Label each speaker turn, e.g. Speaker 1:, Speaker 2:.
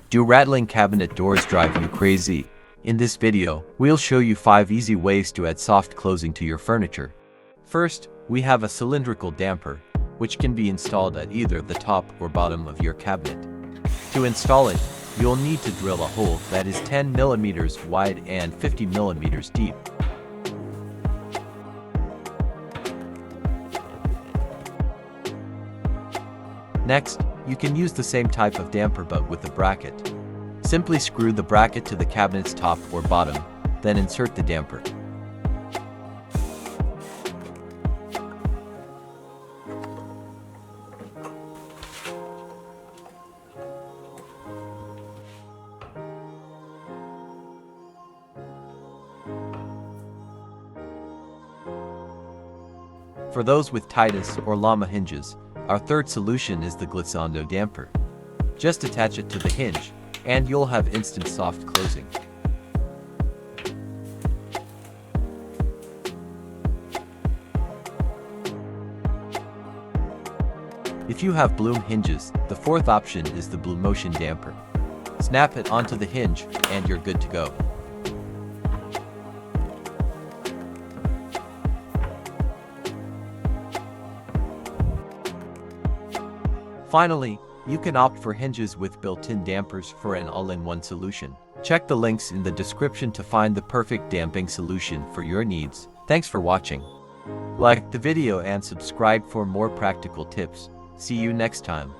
Speaker 1: Do rattling cabinet doors drive you crazy? In this video, we'll show you 5 easy ways to add soft closing to your furniture. First, we have a cylindrical damper, which can be installed at either the top or bottom of your cabinet. To install it, you'll need to drill a hole that is 10 mm wide and 50 mm deep. Next, you can use the same type of damper but with a bracket. Simply screw the bracket to the cabinet's top or bottom, then insert the damper. For those with Titus or Lama hinges, our third solution is the Glisando Damper. Just attach it to the hinge, and you'll have instant soft closing. If you have Blum hinges, the fourth option is the Blumotion Damper. Snap it onto the hinge, and you're good to go. Finally, you can opt for hinges with built-in dampers for an all-in-one solution. Check the links in the description to find the perfect damping solution for your needs. Thanks for watching. Like the video and subscribe for more practical tips. See you next time.